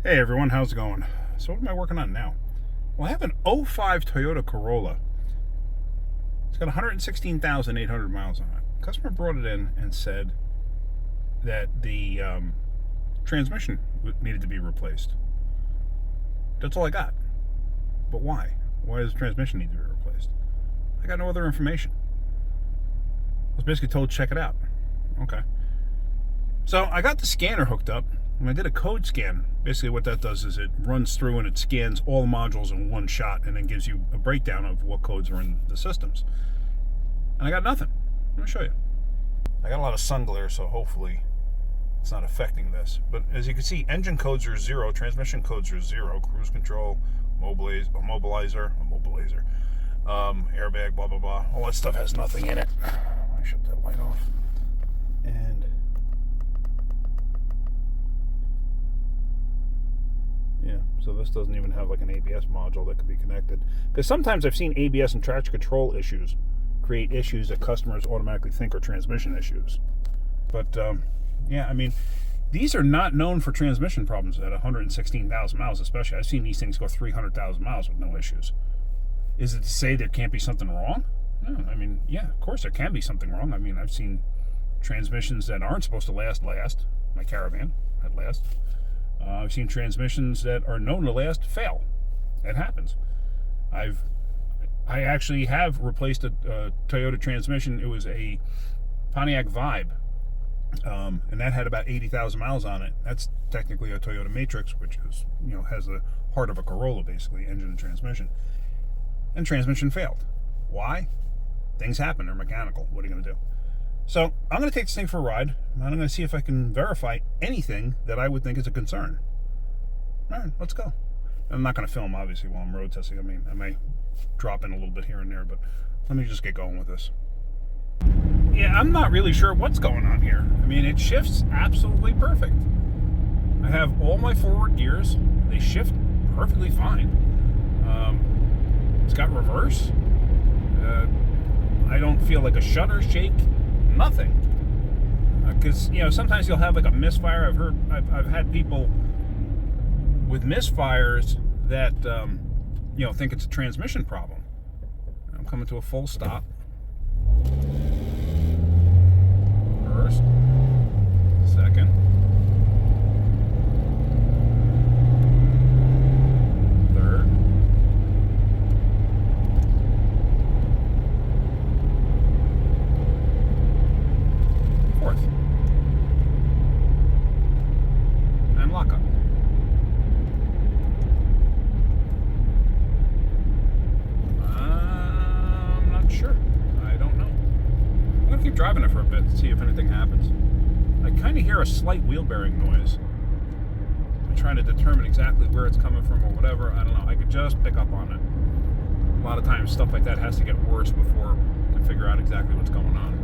Hey everyone, how's it going? So what am I working on now? Well, I have an '05 Toyota Corolla. It's got 116,800 miles on it. Customer brought it in and said that the transmission needed to be replaced. That's all I got. But why? Why does the transmission need to be replaced? I got no other information. I was basically told check it out. Okay. So I got the scanner hooked up. And I did a code scan. Basically what that does is it runs through and it scans all the modules in one shot and then gives you a breakdown of what codes are in the systems. And I got nothing. Let me show you. I got a lot of sun glare, so hopefully it's not affecting this. But as you can see, engine codes are 0, transmission codes are 0, cruise control, immobilizer, airbag, blah, blah, blah. All that stuff has nothing in it. Let me shut that light off. And yeah, so this doesn't even have like an ABS module that could be connected. Because sometimes I've seen ABS and traction control issues create issues that customers automatically think are transmission issues. But yeah, I mean, these are not known for transmission problems at 116,000 miles especially. I've seen these things go 300,000 miles with no issues. Is it to say there can't be something wrong? No, I mean, yeah, of course there can be something wrong. I mean, I've seen transmissions that aren't supposed to last. My Caravan had last. I've seen transmissions that are known to last fail. It happens. I actually have replaced a Toyota transmission. It was a Pontiac Vibe, and that had about 80,000 miles on it. That's technically a Toyota Matrix, which is, has the heart of a Corolla, basically, engine and transmission. And transmission failed. Why? Things happen. They're mechanical. What are you going to do? So I'm going to take this thing for a ride, and I'm going to see if I can verify anything that I would think is a concern. All right, let's go. I'm not going to film, obviously, while I'm road testing. I mean, I may drop in a little bit here and there, but let me just get going with this. Yeah, I'm not really sure what's going on here. I mean, it shifts absolutely perfect. I have all my forward gears. They shift perfectly fine. It's got reverse. I don't feel like a shutter shake. Nothing. Because sometimes you'll have like a misfire. I've had people with misfires that think it's a transmission problem. I'm coming to a full stop. First, second, third, fourth, and lockup. I'm not sure. I don't know. I'm going to keep driving it for a bit to see if anything happens. I kind of hear a slight wheel bearing noise. I'm trying to determine exactly where it's coming from or whatever. I don't know. I could just pick up on it. A lot of times stuff like that has to get worse before I can figure out exactly what's going on.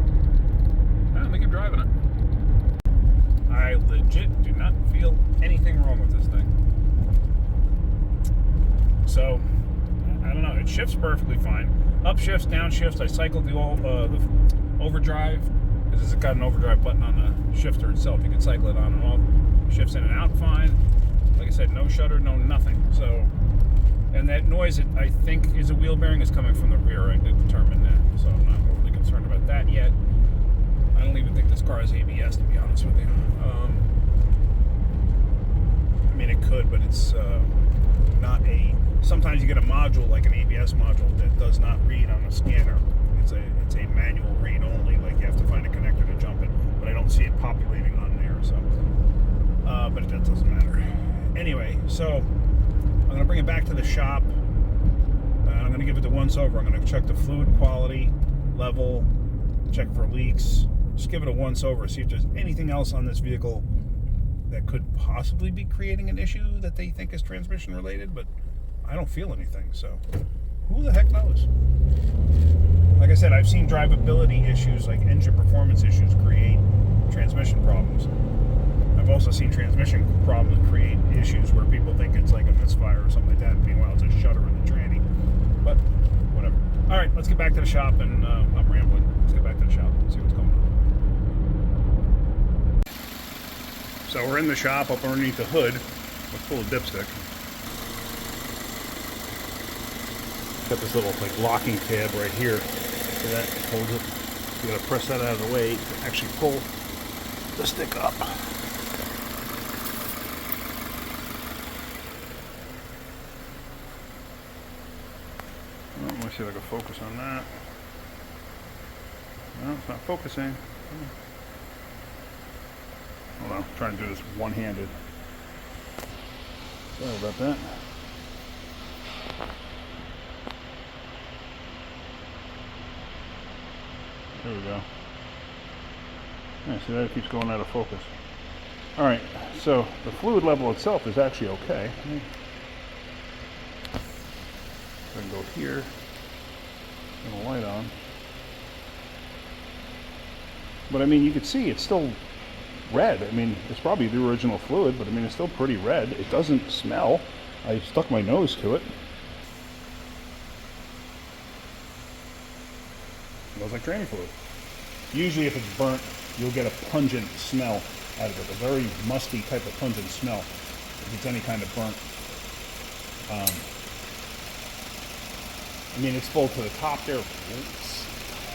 Let me keep driving it. I legit do not feel anything wrong with this thing. So, I don't know. It shifts perfectly fine. Upshifts, downshifts. I cycled the overdrive because it's got an overdrive button on the shifter itself. You can cycle it on and off. Shifts in and out fine. Like I said, no shutter, no nothing. So, and that noise, I think, is a wheel bearing, is coming from the rear. I did determine that, so I'm not overly concerned about that yet. I don't even think this car has ABS, to be honest with you. I mean, it could, but it's not a... Sometimes you get a module, like an ABS module, that does not read on the scanner. It's a manual read only, like you have to find a connector to jump it. But I don't see it populating on there, so... but that doesn't matter. Anyway, so I'm going to bring it back to the shop. I'm going to give it the once-over. I'm going to check the fluid quality, level, check for leaks. Just give it a once-over, see if there's anything else on this vehicle that could possibly be creating an issue that they think is transmission-related, but I don't feel anything, so who the heck knows? Like I said, I've seen drivability issues, like engine performance issues, create transmission problems. I've also seen transmission problems create issues where people think it's like a misfire or something like that. Meanwhile, it's a shutter in the tranny. But whatever. All right, let's get back to the shop, and I'm rambling. Let's get back to the shop and see what's going on. So we're in the shop up underneath the hood. Let's pull a dipstick. Got this little like locking tab right here, so that holds it. You gotta press that out of the way to actually pull the stick up. Well, let me see if I can focus on that. No, it's not focusing. Hold on, I'm trying to do this one-handed. Sorry about that. There we go. Yeah, see, that keeps going out of focus. All right, so the fluid level itself is actually okay. I can go here, turn the light on. But I mean, you can see it's still red. I mean, it's probably the original fluid, but I mean, it's still pretty red. It doesn't smell. I stuck my nose to it. Smells like training fluid. Usually if it's burnt, you'll get a pungent smell out of it, a very musty type of pungent smell if it's any kind of burnt. I mean, it's full to the top there. It's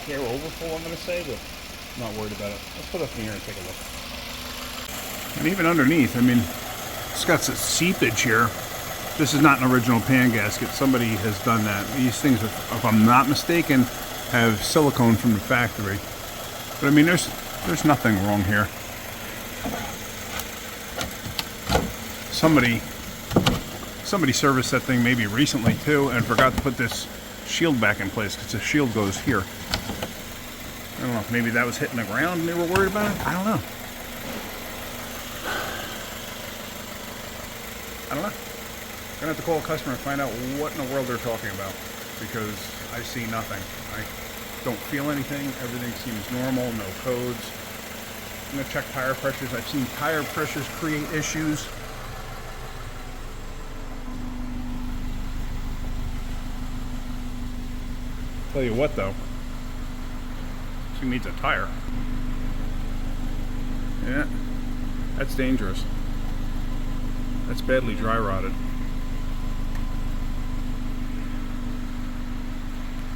hair overfull, I'm going to say, but I'm not worried about it. Let's put it up in here and take a look. And even underneath, I mean, it's got some seepage here. This is not an original pan gasket. Somebody has done that. These things, if I'm not mistaken, have silicone from the factory. But I mean, there's nothing wrong here. Somebody serviced that thing maybe recently too and forgot to put this shield back in place because the shield goes here. I don't know, maybe that was hitting the ground and they were worried about it? I don't know. I'm gonna have to call a customer and find out what in the world they're talking about because I see nothing. I don't feel anything. Everything seems normal, no codes. I'm gonna check tire pressures. I've seen tire pressures create issues. Tell you what though, she needs a tire. Yeah, that's dangerous. That's badly dry rotted.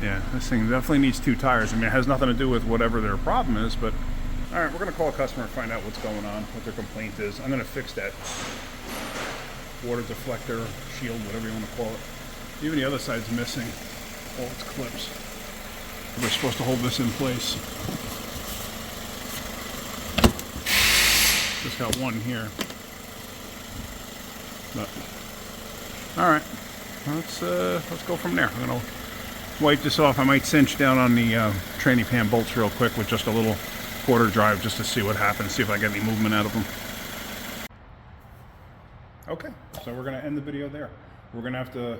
Yeah, this thing definitely needs 2 tires. I mean, it has nothing to do with whatever their problem is, but all right, we're gonna call a customer and find out what's going on, what their complaint is. I'm gonna fix that water deflector, shield, whatever you want to call it. Even the other side's missing all its clips. We're supposed to hold this in place. Just got one here. But, all right, let's go from there. I'm gonna wipe this off. I might cinch down on the tranny pan bolts real quick with just a little quarter drive just to see what happens, see if I get any movement out of them. Okay, so we're gonna end the video there. We're gonna have to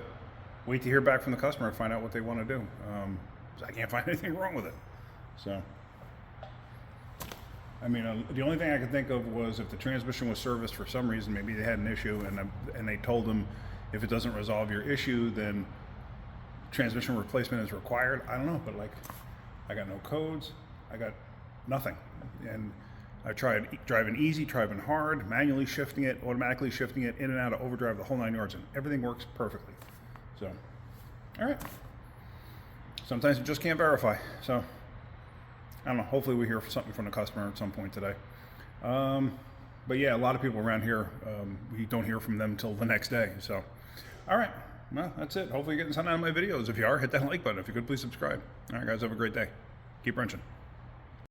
wait to hear back from the customer and find out what they want to do. I can't find anything wrong with it. So, I mean, the only thing I could think of was if the transmission was serviced for some reason, maybe they had an issue, and they told them if it doesn't resolve your issue, then transmission replacement is required. I don't know, but like, I got no codes, I got nothing, and I tried driving easy, driving hard, manually shifting it, automatically shifting it, in and out of overdrive, the whole 9 yards, and everything works perfectly. So, all right. Sometimes you just can't verify. So, I don't know. Hopefully we hear something from the customer at some point today. But yeah, a lot of people around here, we don't hear from them until the next day. So, all right. Well, that's it. Hopefully you're getting something out of my videos. If you are, hit that like button. If you could, please subscribe. All right, guys, have a great day. Keep wrenching.